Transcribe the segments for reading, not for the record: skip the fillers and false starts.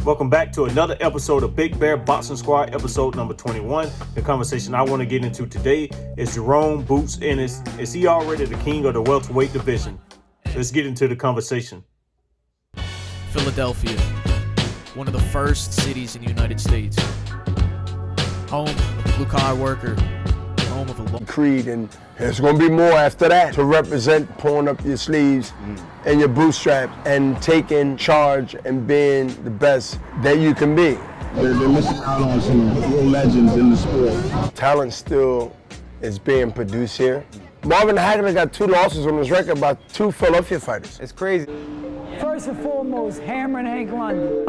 Welcome back to another episode of Big Bear Boxing Squad, episode number 21. The conversation I want to get into today is Jaron Boots Ennis. Is he already the king of the welterweight division? Let's get into the conversation. Philadelphia, one of the first cities in the United States. Home of the blue-collar worker, home of a creed, and there's going to be more after that to represent pulling up your sleeves and your bootstrap and taking charge and being the best that you can be. They're missing out on some real legends in the sport. Talent still is being produced here. Marvin Hagler got 2 losses on his record by 2 Philadelphia fighters. It's crazy. First and foremost, hammering Hank London.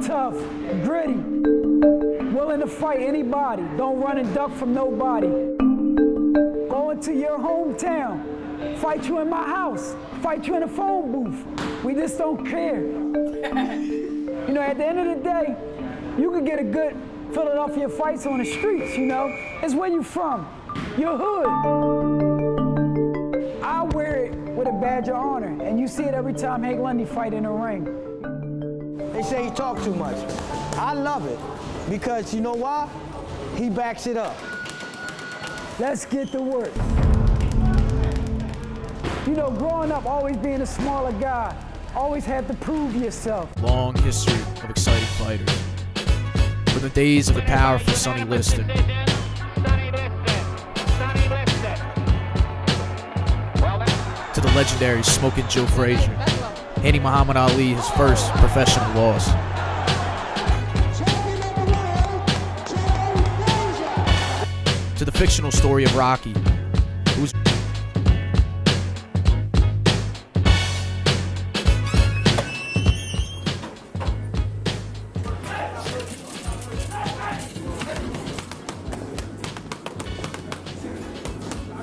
Tough, gritty, willing to fight anybody. Don't run and duck from nobody. Go into your hometown, fight you in my house, fight you in a phone booth. We just don't care. You know, at the end of the day, you could get a good Philadelphia fights on the streets, you know? It's where you from, your hood. I wear it with a badge of honor, and you see it every time Hank Lundy fight in the ring. They say he talk too much. I love it because you know why? He backs it up. Let's get to work. You know, growing up, always being a smaller guy, always had to prove yourself. long history of exciting fighters. From the days of the powerful Sonny Liston, to the legendary Smokin' Joe Frazier, handing Muhammad Ali his first professional loss. To the fictional story of Rocky, who was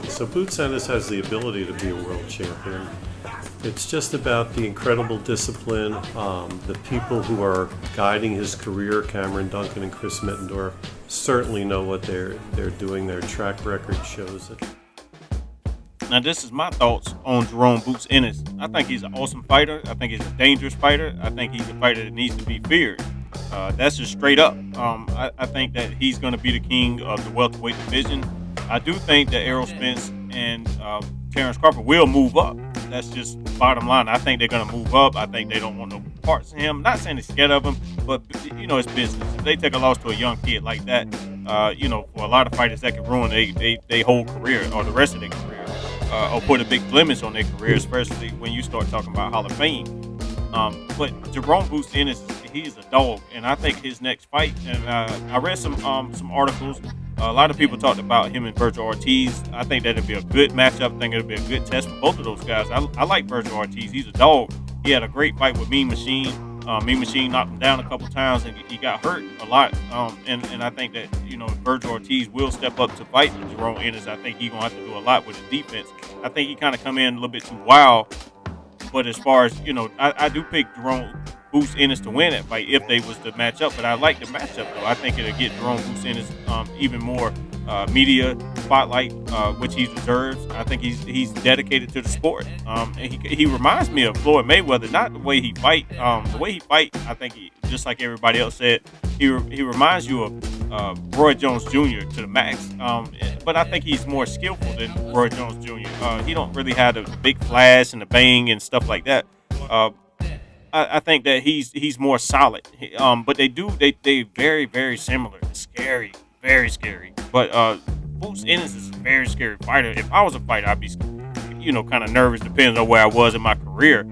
So Boots Ennis has the ability to be a world champion. It's just about the incredible discipline, the people who are guiding his career, Cameron Duncan and Chris Mittendorf, certainly know what they're doing. Their track record shows it. Now, this is my thoughts on Jaron Boots Ennis. I think he's an awesome fighter. I think he's a dangerous fighter. I think he's a fighter that needs to be feared. That's just straight up. I think that he's going to be the king of the welterweight division. I do think that ERROL Spence and Terence Crawford will move up. That's just bottom line. I think they're going to move up. I think they don't want no parts of him. Not saying they're scared of him, but, you know, it's business. If they take a loss to a young kid like that, you know, for a lot of fighters, that can ruin their whole career or the rest of their career, or put a big blemish on their career, especially when you start talking about Hall of Fame. But Jaron Boots Ennis, he's a dog, and I think his next fight, and I read some articles. A lot of people talked about him and Virgil Ortiz. I think that'd be a good matchup. I think it'll be a good test for both of those guys. I like Virgil Ortiz. He's a dog. He had a great fight with Mean Machine. Mean Machine knocked him down a couple times, and he got hurt a lot. And I think that, you know, Virgil Ortiz will step up to fight Jaron Ennis. I think he's going to have to do a lot with his defense. I think he kind of come in a little bit too wild. But as far as, you know, I do pick Jaron Boots Ennis to win that fight if they was to match up. But I like the matchup, though. I think it'll get Jaron Boots Ennis even more media spotlight, which he deserves. I think he's dedicated to the sport. And he reminds me of Floyd Mayweather, not the way he fight. The way he fight, I think he, just like everybody else said, he reminds you of Roy Jones Jr. to the max. But I think he's more skillful than Roy Jones Jr. He don't really have the big flash and the bang and stuff like that. I think that he's more solid. But they very, very similar. It's scary, very scary. But Boots Ennis is a very scary fighter. If I was a fighter, I'd be, you know, kind of nervous, depending on where I was in my career.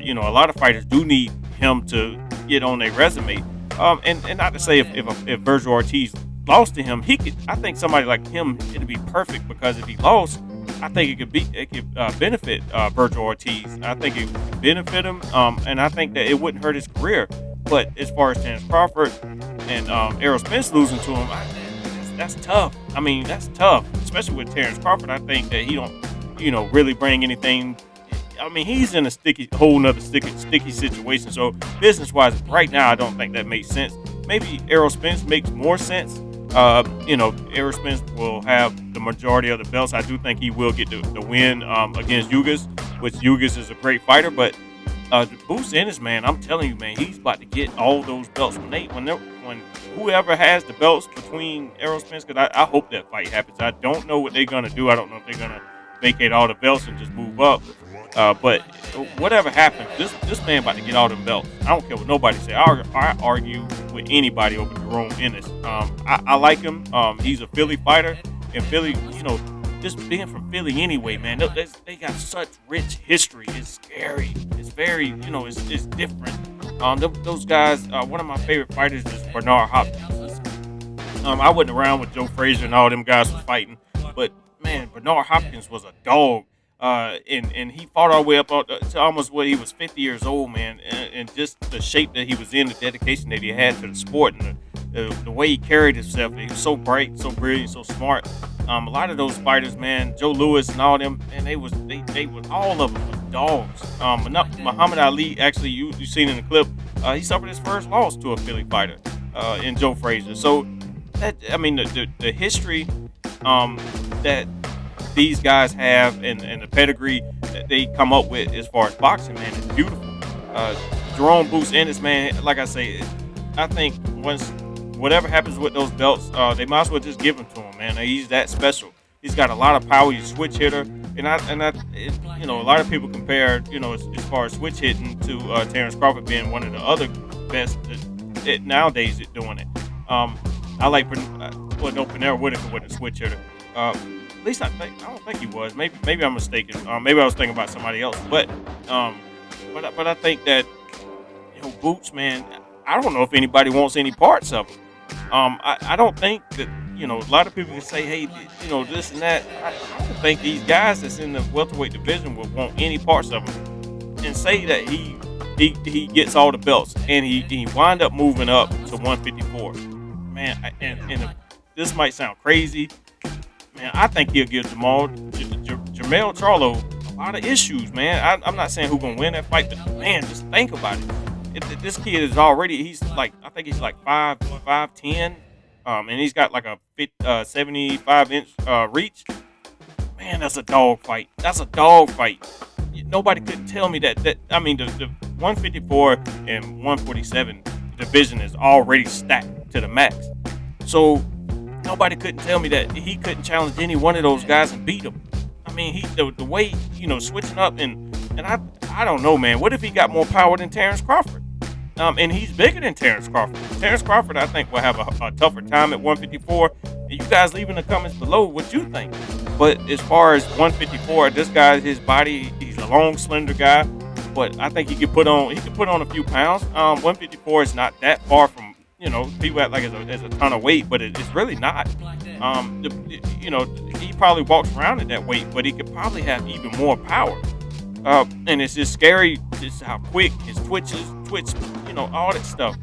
You know, a lot of fighters do need him to get on their resume. And not to say if Virgil Ortiz lost to him, I think somebody like him, it'd be perfect, because if he lost, I think it could benefit Virgil Ortiz. I think it would benefit him, and I think that it wouldn't hurt his career. But as far as Terence Crawford and ERROL Spence losing to him, that's tough. I mean, that's tough, especially with Terence Crawford. I think that he don't, you know, really bring anything. I mean, he's in a whole nother sticky situation. So business-wise, right now, I don't think that makes sense. Maybe ERROL Spence makes more sense. You know, ERROL Spence will have the majority of the belts. I do think he will get the win against Ugas, which Ugas is a great fighter. But Boots Ennis, man, I'm telling you, man, he's about to get all those belts when whoever has the belts between ERROL Spence, because I hope that fight happens. I don't know what they're gonna do. I don't know if they're gonna vacate all the belts and just move up. But whatever happens, this man about to get all them belts. I don't care what nobody say. I argue with anybody over Jaron Ennis. I like him. He's a Philly fighter, and Philly, just being from Philly anyway, man, they got such rich history. It's scary. It's very, it's different. Those guys, one of my favorite fighters is Bernard Hopkins. I wasn't around when Joe Frazier and all them guys was fighting, but man, Bernard Hopkins was a dog. And he fought all the way up to almost what he was 50 years old, man, and just the shape that he was in, the dedication that he had to the sport, and the way he carried himself. He was so bright, so brilliant, so smart. A lot of those fighters, man, Joe Louis and all them, and they was all of them was dogs. Muhammad Ali, actually, you seen in the clip, he suffered his first loss to a Philly fighter in Joe Frazier. So that, the history that these guys have and the pedigree that they come up with as far as boxing, man, is beautiful. Jaron Boots Ennis, man, like I say, I think once whatever happens with those belts, they might as well just give them to him, man. He's that special. He's got a lot of power. He's a switch hitter, and a lot of people compare, as far as switch hitting to Terence Crawford being one of the other best nowadays at doing it. I like, Panera Whitaker wasn't a switch hitter. At least I don't think he was. Maybe I'm mistaken. Maybe I was thinking about somebody else. But I think that Boots, man, I don't know if anybody wants any parts of him. I don't think that a lot of people can say, hey, this and that. I don't think these guys that's in the welterweight division would want any parts of him, and say that he gets all the belts and he wind up moving up to 154. Man, and if this might sound crazy. Man, I think he'll give Jermell Charlo a lot of issues, man. I'm not saying who's going to win that fight, but, man, just think about it. This kid is already, he's like 5'10", and he's got like a 75-inch reach. Man, that's a dog fight. That's a dog fight. Nobody could tell me that. The 154 and 147 division is already stacked to the max. So, nobody couldn't tell me that he couldn't challenge any one of those guys and beat them. The way, switching up and I don't know, man. What if he got more power than Terence Crawford? And he's bigger than Terence Crawford. Terence Crawford, I think, will have a tougher time at 154. And you guys leave in the comments below what you think. But as far as 154, this guy, his body, he's a long, slender guy. But I think he could put on a few pounds. 154 is not that far from. People act like it's a ton of weight, but it's really not. He probably walks around at that weight, but he could probably have even more power. And it's just scary just how quick his twitch, all that stuff.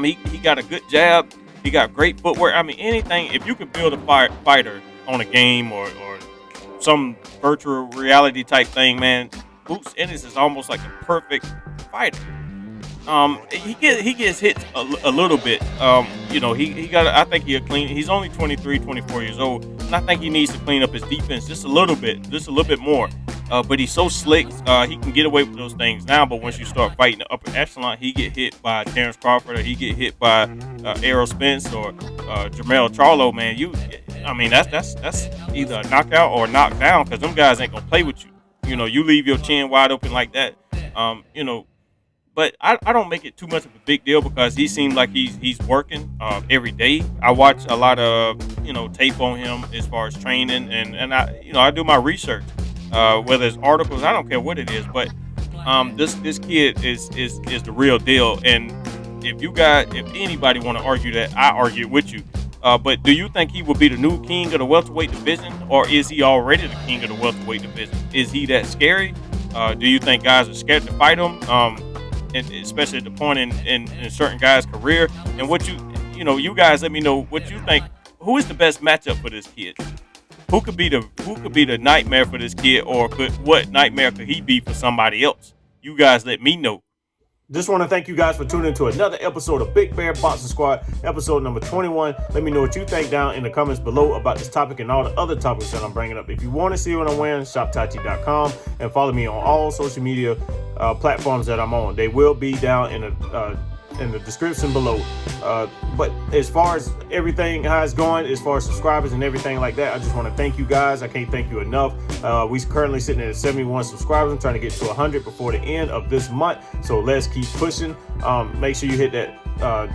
He got a good jab. He got great footwork. Anything, if you could build a fighter on a game or some virtual reality type thing, man, Boots Ennis is almost like a perfect fighter. He gets hit a little bit. I think he'll clean. He's only 23, 24 years old, and I think he needs to clean up his defense just a little bit more. But he's so slick. He can get away with those things now. But once you start fighting the upper echelon, he get hit by Terence Crawford, or he get hit by ERROL Spence or Jermell Charlo. Man, that's either a knockout or a knockdown, because them guys ain't gonna play with you. You leave your chin wide open like that. But I don't make it too much of a big deal, because he seems like he's working every day. I watch a lot of tape on him as far as training, and I do my research, whether it's articles, I don't care what it is. But this kid is the real deal. And if anybody want to argue that, I argue with you. But do you think he will be the new king of the welterweight division, or is he already the king of the welterweight division? Is he that scary? Do you think guys are scared to fight him? And especially at the point in certain guys' career, and what you guys let me know what you think. Who is the best matchup for this kid? Who could be the nightmare for this kid, or what nightmare could he be for somebody else? You guys let me know. Just want to thank you guys for tuning in to another episode of Big Bear Boxing Squad, episode number 21. Let me know what you think down in the comments below about this topic and all the other topics that I'm bringing up. If you want to see what I'm wearing, shoptachi.com, and follow me on all social media platforms that I'm on. They will be down in the description below. But as far as everything, how it's going, as far as subscribers and everything like that, I just want to thank you guys. I can't thank you enough. We're currently sitting at 71 subscribers. I'm trying to get to 100 before the end of this month. So let's keep pushing. Make sure you hit that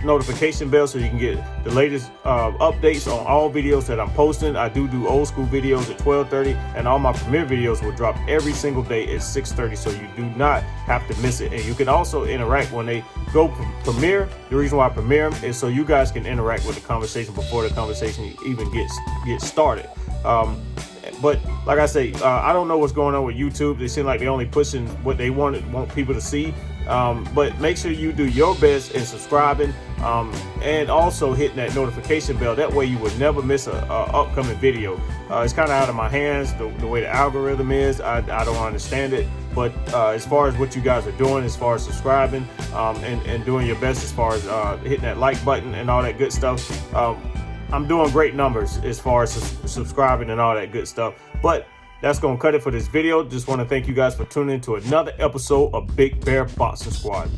notification bell so you can get the latest updates on all videos that I'm posting. I do old school videos at 12:30, and all my premiere videos will drop every single day at 6:30, so you do not have to miss it. And you can also interact when they go premiere. The reason why I premiere them is so you guys can interact with the conversation before the conversation even gets started. But like I say, I don't know what's going on with YouTube. They seem like they're only pushing what they want people to see. But make sure you do your best in subscribing, and also hitting that notification bell. That way you will never miss a upcoming video. It's kind of out of my hands, the way the algorithm is. I don't understand it. But as far as what you guys are doing, as far as subscribing, and doing your best as far as hitting that like button and all that good stuff, I'm doing great numbers as far as subscribing and all that good stuff. But that's going to cut it for this video. Just want to thank you guys for tuning in to another episode of Big Bear Boxing Squad.